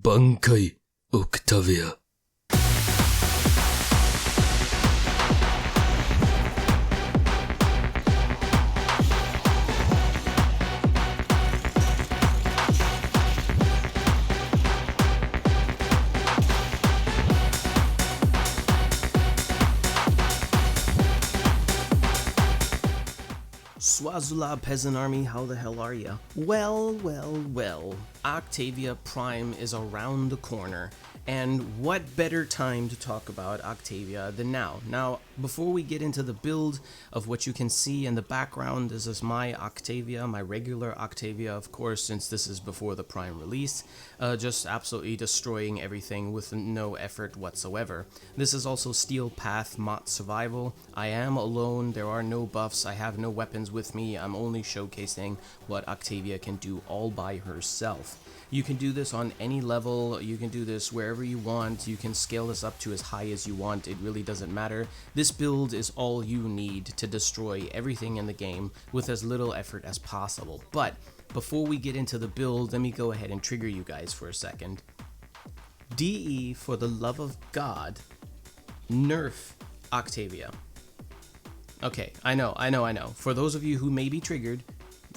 Bankai, Octavia. Swazula Peasant Army, how the hell are ya? Well, Octavia Prime is around the corner, and what better time to talk about Octavia than now? Now, before we get into the build of what you can see in the background, this is my Octavia, my regular Octavia, of course, since this is before the Prime release, just absolutely destroying everything with no effort whatsoever. This is also Steel Path Mott Survival. I am alone, there are no buffs, I have no weapons with me, I'm only showcasing what Octavia can do all by herself. You can do this on any level, you can do this wherever you want, you can scale this up to as high as you want, it really doesn't matter. This build is all you need to destroy everything in the game with as little effort as possible. But before we get into the build, let me go ahead and trigger you guys for a second. DE, for the love of God, nerf Octavia. Okay, I know. For those of you who may be triggered,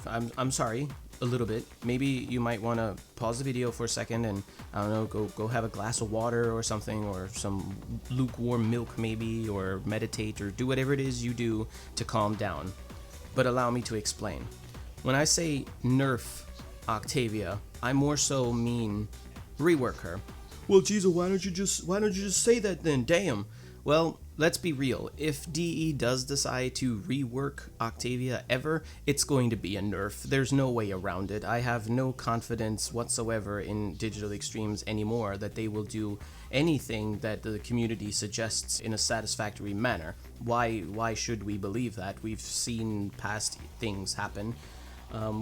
I'm sorry, a little bit. Maybe you might want to pause the video for a second and, I don't know, go have a glass of water or something, or some lukewarm milk maybe, or meditate, or do whatever it is you do to calm down. But allow me to explain. When I say nerf Octavia, I more so mean rework her. Well, Jizo, why don't you just say that then? Damn. Well, let's be real. If DE does decide to rework Octavia ever, it's going to be a nerf. There's no way around it. I have no confidence whatsoever in Digital Extremes anymore that they will do anything that the community suggests in a satisfactory manner. Why should we believe that? We've seen past things happen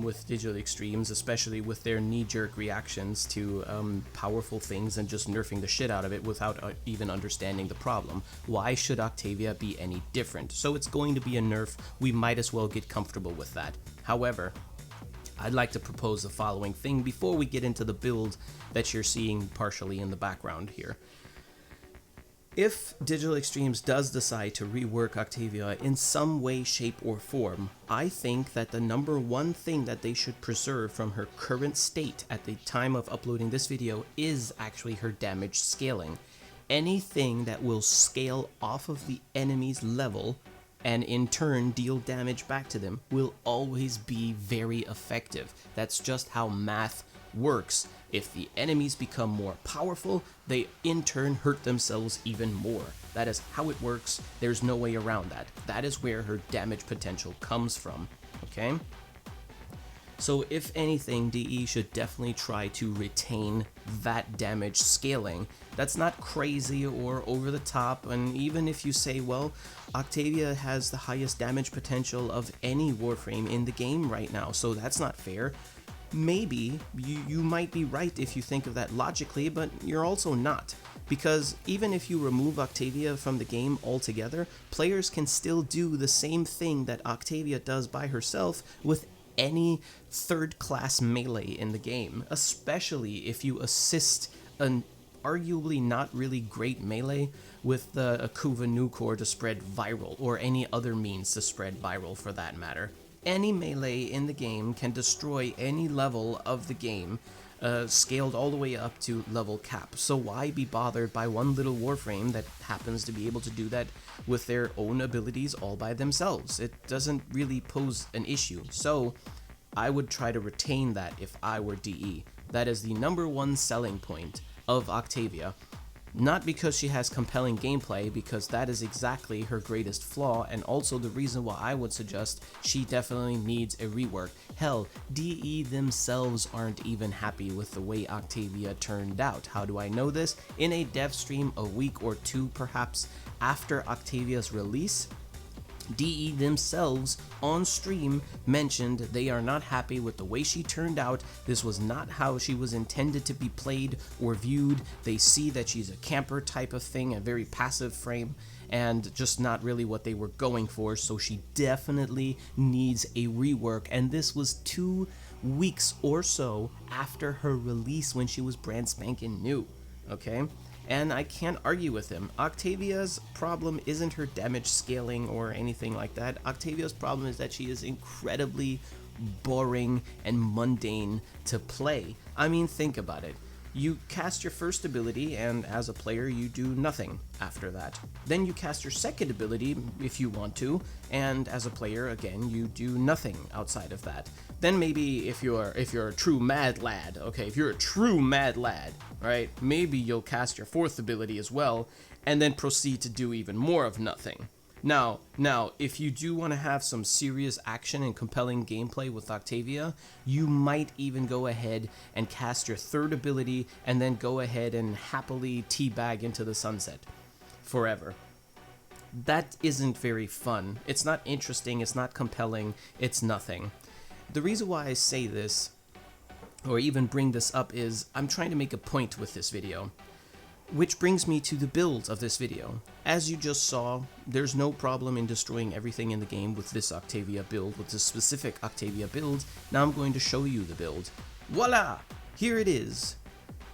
with Digital Extremes, especially with their knee-jerk reactions to powerful things and just nerfing the shit out of it without even understanding the problem. Why should Octavia be any different? So it's going to be a nerf, we might as well get comfortable with that. However, I'd like to propose the following thing before we get into the build that you're seeing partially in the background here. If Digital Extremes does decide to rework Octavia in some way, shape, or form, I think that the number one thing that they should preserve from her current state at the time of uploading this video is actually her damage scaling. Anything that will scale off of the enemy's level and in turn deal damage back to them will always be very effective. That's just how math works. If the enemies become more powerful, they in turn hurt themselves even more. That is how it works. There's no way around that. That is where her damage potential comes from, okay? So if anything, DE should definitely try to retain that damage scaling. That's not crazy or over the top, and even if you say, well, Octavia has the highest damage potential of any Warframe in the game right now, so that's not fair. Maybe you might be right if you think of that logically, but you're also not. Because even if you remove Octavia from the game altogether, players can still do the same thing that Octavia does by herself with any third-class melee in the game, especially if you assist an arguably not really great melee with the Akuva Nukor to spread viral, or any other means to spread viral for that matter. Any melee in the game can destroy any level of the game, scaled all the way up to level cap. So why be bothered by one little Warframe that happens to be able to do that with their own abilities all by themselves? It doesn't really pose an issue. So I would try to retain that if I were DE. That is the number one selling point of Octavia. Not because she has compelling gameplay, because that is exactly her greatest flaw, and also the reason why I would suggest she definitely needs a rework. Hell, DE themselves aren't even happy with the way Octavia turned out. How do I know this? In a dev stream a week or two perhaps after Octavia's release, DE themselves on stream mentioned they are not happy with the way she turned out. This was not how she was intended to be played or viewed. They see that she's a camper type of thing, a very passive frame, and just not really what they were going for, so she definitely needs a rework. And this was 2 weeks or so after her release when she was brand spanking new, okay? And I can't argue with him. Octavia's problem isn't her damage scaling or anything like that. Octavia's problem is that she is incredibly boring and mundane to play. I mean, think about it. You cast your first ability, and as a player, you do nothing after that. Then you cast your second ability, if you want to, and as a player, again, you do nothing outside of that. Then maybe if you're a true mad lad, okay, if you're a true mad lad, right, maybe you'll cast your fourth ability as well, and then proceed to do even more of nothing. Now, if you do want to have some serious action and compelling gameplay with Octavia, you might even go ahead and cast your third ability and then go ahead and happily teabag into the sunset forever. That isn't very fun. It's not interesting, it's not compelling, it's nothing. The reason why I say this, or even bring this up, is I'm trying to make a point with this video. Which brings me to the build of this video. As you just saw, there's no problem in destroying everything in the game with this Octavia build, with this specific Octavia build. Now I'm going to show you the build. Voila! Here it is.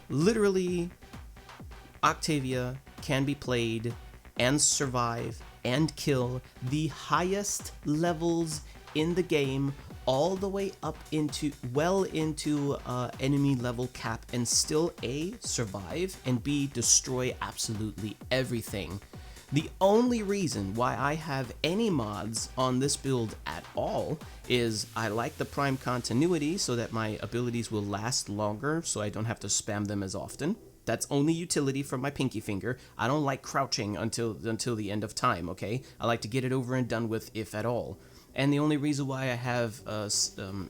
Literally, Octavia can be played and survive and kill the highest levels in the game, all the way up into enemy level cap, and still A, survive, and B, destroy absolutely everything. The only reason why I have any mods on this build at all is I like the Prime continuity so that my abilities will last longer, so I don't have to spam them as often. That's only utility from my pinky finger. I don't like crouching until the end of time, okay? I like to get it over and done with, if at all. And the only reason why I have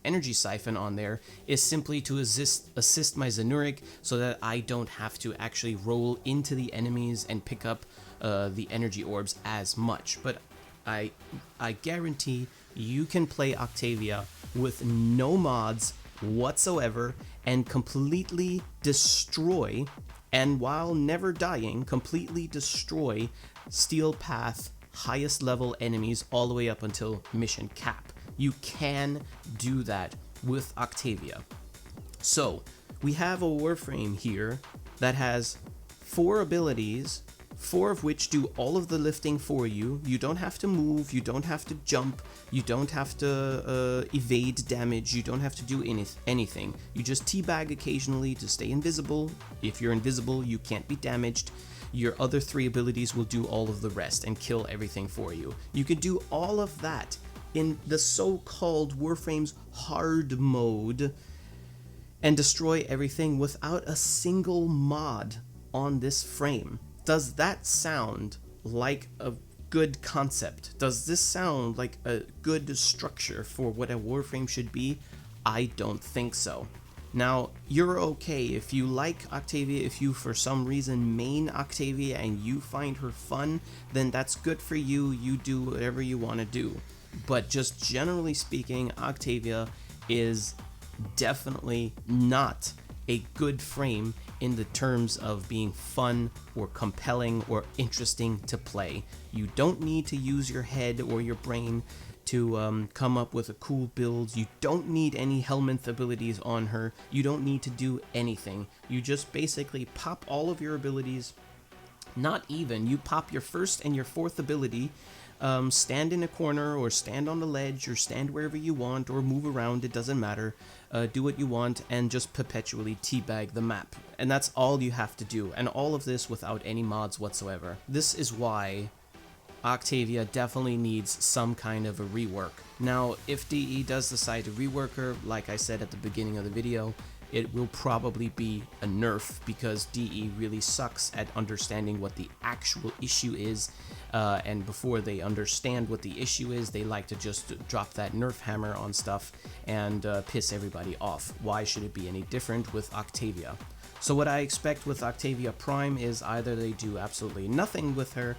Energy Siphon on there is simply to assist my Zenuric so that I don't have to actually roll into the enemies and pick up the energy orbs as much. But I guarantee you can play Octavia with no mods whatsoever and completely destroy, and while never dying, completely destroy Steel Path highest level enemies all the way up until mission cap. You can do that with Octavia. So we have a Warframe here that has 4 abilities, 4 of which do all of the lifting for you. You don't have to move, you don't have to jump, you don't have to evade damage, you don't have to do anything. You just teabag occasionally to stay invisible. If you're invisible, you can't be damaged. Your other 3 abilities will do all of the rest and kill everything for you. You can do all of that in the so-called Warframe's hard mode and destroy everything without a single mod on this frame. Does that sound like a good concept? Does this sound like a good structure for what a Warframe should be? I don't think so. Now, you're okay if you like Octavia, if you for some reason main Octavia and you find her fun, then that's good for you, you do whatever you want to do. But just generally speaking, Octavia is definitely not a good frame in the terms of being fun or compelling or interesting to play. You don't need to use your head or your brain to come up with a cool build. You don't need any Helminth abilities on her. You don't need to do anything. You just basically pop all of your abilities. Not even. You pop your first and your fourth ability, stand in a corner or stand on the ledge or stand wherever you want or move around, it doesn't matter. Do what you want and just perpetually teabag the map. And that's all you have to do. And all of this without any mods whatsoever. This is why Octavia definitely needs some kind of a rework. Now, if DE does decide to rework her, like I said at the beginning of the video, it will probably be a nerf because DE really sucks at understanding what the actual issue is, and before they understand what the issue is, they like to just drop that nerf hammer on stuff and piss everybody off. Why should it be any different with Octavia? So what I expect with Octavia Prime is either they do absolutely nothing with her,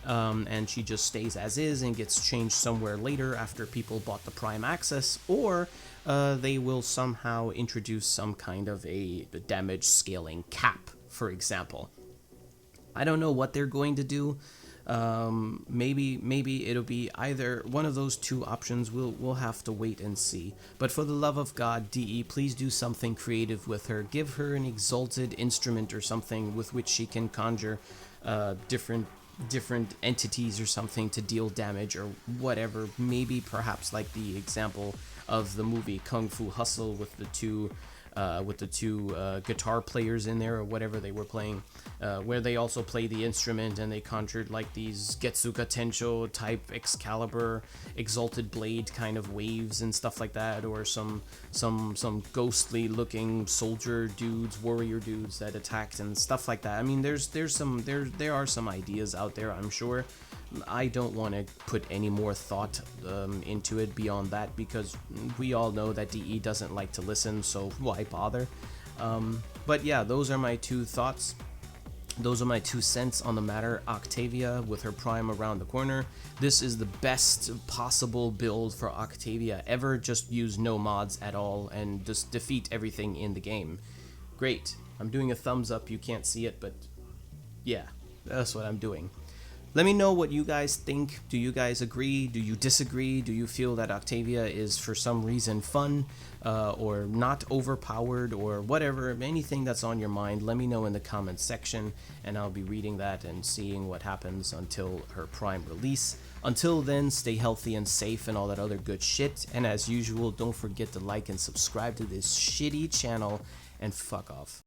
and she just stays as is and gets changed somewhere later after people bought the Prime access, or they will somehow introduce some kind of a damage scaling cap, for example. I don't know what they're going to do. Maybe it'll be either one of those two options. We'll have to wait and see. But for the love of God, DE, please do something creative with her. Give her an exalted instrument or something with which she can conjure different entities or something to deal damage or whatever. Maybe perhaps like the example of the movie Kung Fu Hustle with the two guitar players in there or whatever they were playing, where they also play the instrument and they conjured like these Getsuga Tensho type Excalibur exalted blade kind of waves and stuff like that, or some ghostly looking soldier dudes, warrior dudes that attacked and stuff like that. I mean, there are some ideas out there, I'm sure. I don't want to put any more thought into it beyond that, because we all know that DE doesn't like to listen, so why bother? But yeah, those are my two thoughts. Those are my 2 cents on the matter. Octavia with her Prime around the corner. This is the best possible build for Octavia ever. Just use no mods at all and just defeat everything in the game. Great. I'm doing a thumbs up. You can't see it, but yeah, that's what I'm doing. Let me know what you guys think. Do you guys agree? Do you disagree? Do you feel that Octavia is for some reason fun or not overpowered or whatever? Anything that's on your mind, let me know in the comments section, and I'll be reading that and seeing what happens until her Prime release. Until then, stay healthy and safe and all that other good shit. And as usual, don't forget to like and subscribe to this shitty channel, and fuck off.